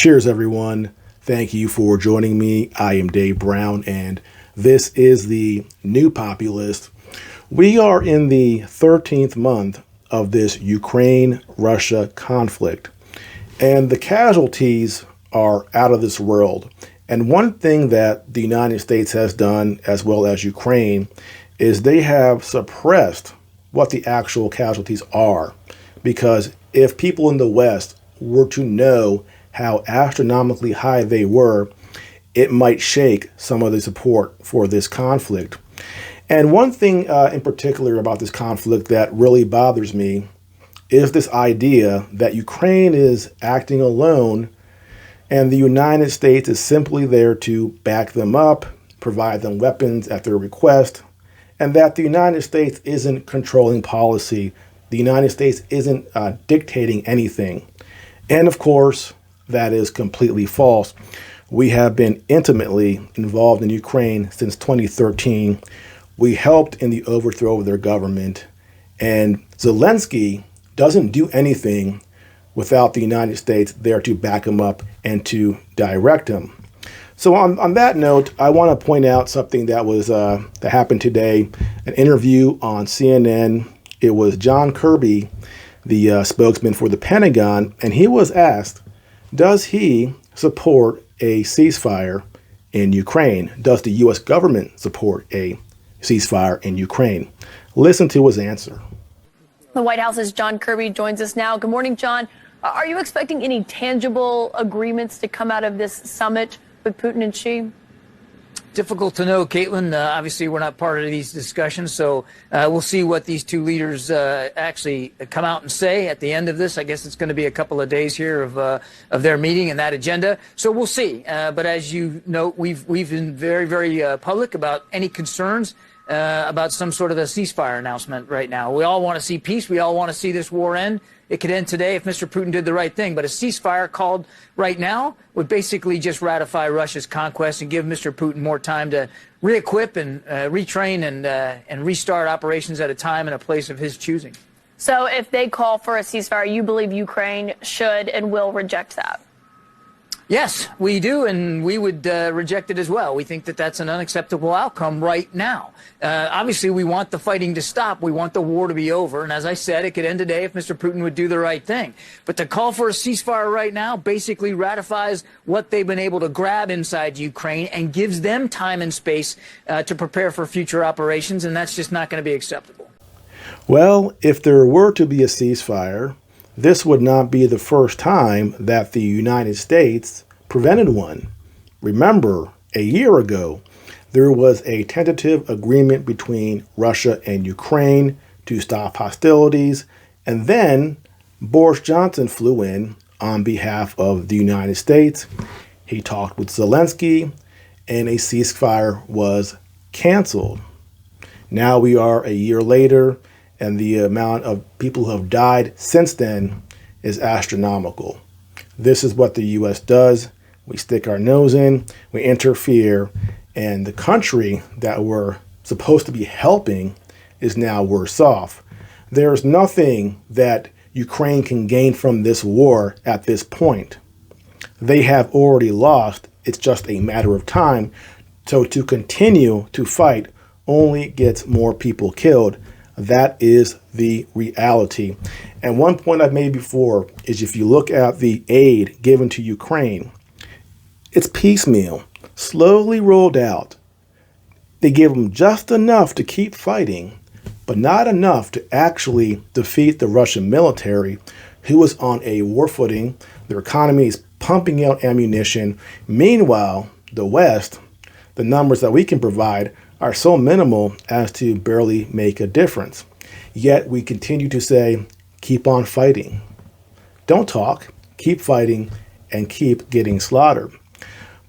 Cheers, everyone. Thank you for joining me. I am Dave Brown, and this is the New Populist. We are in the 13th month of this Ukraine-Russia conflict, and the casualties are out of this world. And one thing that the United States has done, as well as Ukraine, is they have suppressed what the actual casualties are. Because if people in the West were to know how astronomically high they were, it might shake some of the support for this conflict. And one thing in particular about this conflict that really bothers me is this idea that Ukraine is acting alone and the United States is simply there to back them up, provide them weapons at their request, and that the United States isn't controlling policy. The United States isn't dictating anything. And of course, that is completely false. We have been intimately involved in Ukraine since 2013. We helped in the overthrow of their government. And Zelensky doesn't do anything without the United States there to back him up and to direct him. So on that note, I want to point out something that was that happened today, an interview on CNN. It was John Kirby, the spokesman for the Pentagon, and he was asked, does he support a ceasefire in Ukraine? Does the U.S. government support a ceasefire in Ukraine? Listen to his answer. The White House's John Kirby joins us now. Good morning, John. Are you expecting any tangible agreements to come out of this summit with Putin and Xi? Difficult to know, Caitlin. Obviously, we're not part of these discussions, so we'll see what these two leaders actually come out and say at the end of this. I guess it's going to be a couple of days here of their meeting and that agenda, so we'll see. But as you know, we've been very, very public about any concerns about some sort of a ceasefire announcement right now. We all want to see peace. We all want to see this war end. It could end today if Mr. Putin did the right thing. But a ceasefire called right now would basically just ratify Russia's conquest and give Mr. Putin more time to re-equip and retrain and restart operations at a time and a place of his choosing. So if they call for a ceasefire, you believe Ukraine should and will reject that? Yes, we do, and we would reject it as well. We think that that's an unacceptable outcome right now. Obviously, we want the fighting to stop. We want the war to be over. And as I said, it could end today if Mr. Putin would do the right thing. But to call for a ceasefire right now basically ratifies what they've been able to grab inside Ukraine and gives them time and space to prepare for future operations, and that's just not going to be acceptable. Well, if there were to be a ceasefire, this would not be the first time that the United States prevented one. Remember, a year ago, there was a tentative agreement between Russia and Ukraine to stop hostilities, and then Boris Johnson flew in on behalf of the United States. He talked with Zelensky, and a ceasefire was canceled. Now we are a year later, and the amount of people who have died since then is astronomical. This is what the U.S. does. We stick our nose in, we interfere, and the country that we're supposed to be helping is now worse off. There's nothing that Ukraine can gain from this war at this point. They have already lost. It's just a matter of time. So to continue to fight only gets more people killed. That is the reality. And one point I've made before is if you look at the aid given to Ukraine, it's piecemeal, slowly rolled out. They give them just enough to keep fighting, but not enough to actually defeat the Russian military, who is on a war footing. Their economy is pumping out ammunition. Meanwhile, the West, the numbers that we can provide are so minimal as to barely make a difference. Yet we continue to say, keep on fighting. Don't talk, keep fighting, and keep getting slaughtered.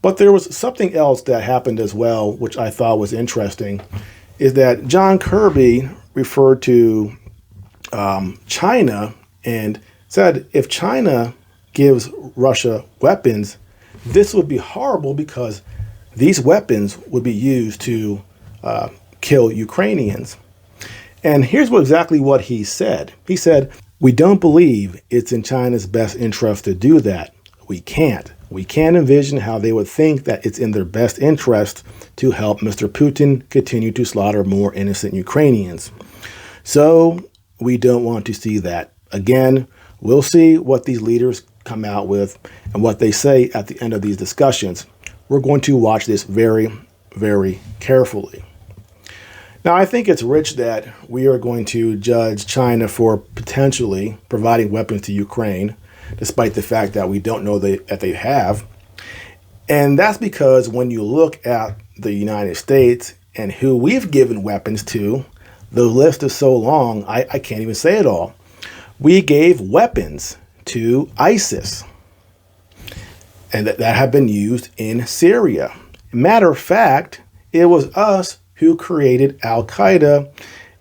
But there was something else that happened as well, which I thought was interesting, is that John Kirby referred to China and said if China gives Russia weapons, this would be horrible because these weapons would be used to kill Ukrainians. And here's exactly what he said. He said, we don't believe it's in China's best interest to do that. We can't. we can't envision how they would think that it's in their best interest to help Mr. Putin continue to slaughter more innocent Ukrainians. So we don't want to see that. Again, we'll see what these leaders come out with and what they say at the end of these discussions. We're going to watch this very, very carefully. Now, I think it's rich that we are going to judge China for potentially providing weapons to Ukraine, despite the fact that we don't know that they have. And that's because when you look at the United States and who we've given weapons to, the list is so long, I can't even say it all. We gave weapons to ISIS, and that have been used in Syria. Matter of fact, it was us who created Al-Qaeda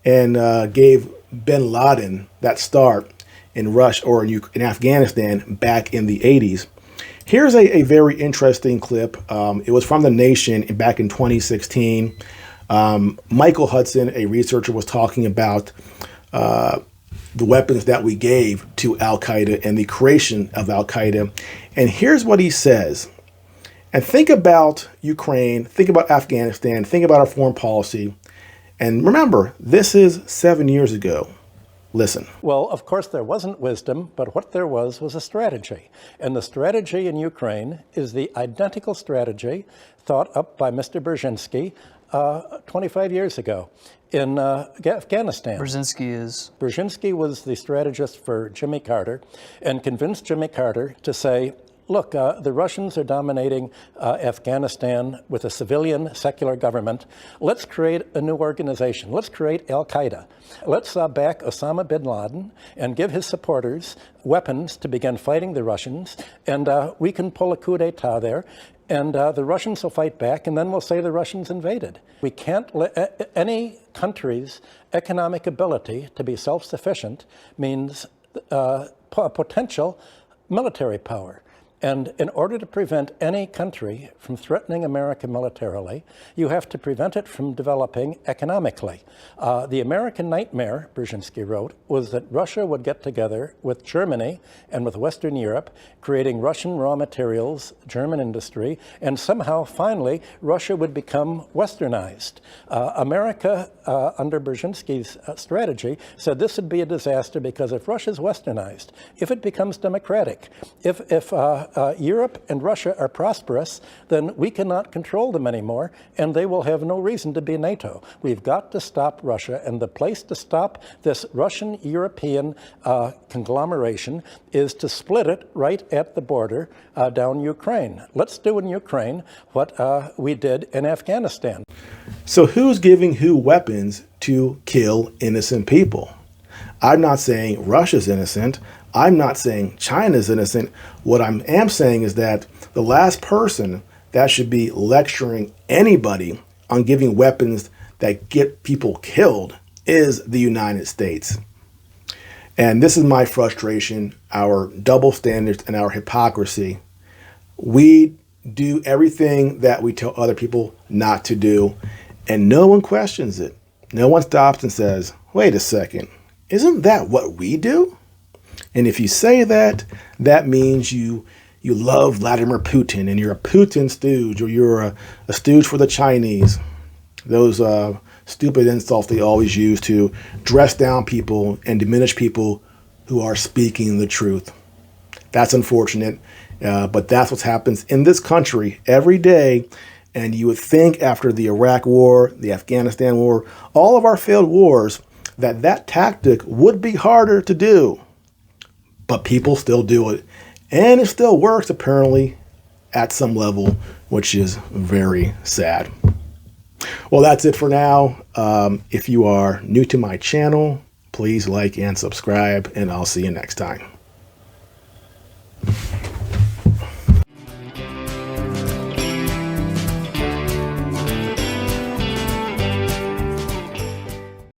and gave bin Laden that start in Russia or in Afghanistan back in the 80s. Here's a very interesting clip. It was from The Nation back in 2016. Michael Hudson, a researcher, was talking about the weapons that we gave to Al-Qaeda and the creation of Al-Qaeda. And here's what he says. And think about Ukraine, think about Afghanistan, think about our foreign policy. And remember, this is 7 years ago. Listen. Well, of course, there wasn't wisdom, but what there was a strategy. And the strategy in Ukraine is the identical strategy thought up by Mr. Brzezinski 25 years ago in Afghanistan. Brzezinski was the strategist for Jimmy Carter and convinced Jimmy Carter to say, look, the Russians are dominating Afghanistan with a civilian secular government. Let's create a new organization. Let's create Al-Qaeda. Let's back Osama bin Laden and give his supporters weapons to begin fighting the Russians. And we can pull a coup d'etat there. And the Russians will fight back, and then we'll say the Russians invaded. We can't let any country's economic ability to be self-sufficient means potential military power. And in order to prevent any country from threatening America militarily, you have to prevent it from developing economically. The American nightmare, Brzezinski wrote, was that Russia would get together with Germany and with Western Europe, creating Russian raw materials, German industry, and somehow, finally, Russia would become westernized. America, under Brzezinski's strategy, said this would be a disaster because if Russia's westernized, if it becomes democratic, if Europe and Russia are prosperous, then we cannot control them anymore, and they will have no reason to be NATO. We've got to stop Russia, and the place to stop this Russian-European conglomeration is to split it right at the border down Ukraine. Let's do in Ukraine what we did in Afghanistan. So who's giving who weapons to kill innocent people? I'm not saying Russia's innocent. I'm not saying China's innocent. What I am saying is that the last person that should be lecturing anybody on giving weapons that get people killed is the United States. And this is my frustration, our double standards and our hypocrisy. We do everything that we tell other people not to do, and no one questions it. No one stops and says, wait a second, isn't that what we do? And if you say that, that means you love Vladimir Putin and you're a Putin stooge, or you're a stooge for the Chinese. Those stupid insults they always use to dress down people and diminish people who are speaking the truth. That's unfortunate, but that's what happens in this country every day. And you would think after the Iraq War, the Afghanistan War, all of our failed wars, that tactic would be harder to do. But people still do it. And it still works, apparently, at some level, which is very sad. Well, that's it for now. If you are new to my channel, please like and subscribe, and I'll see you next time.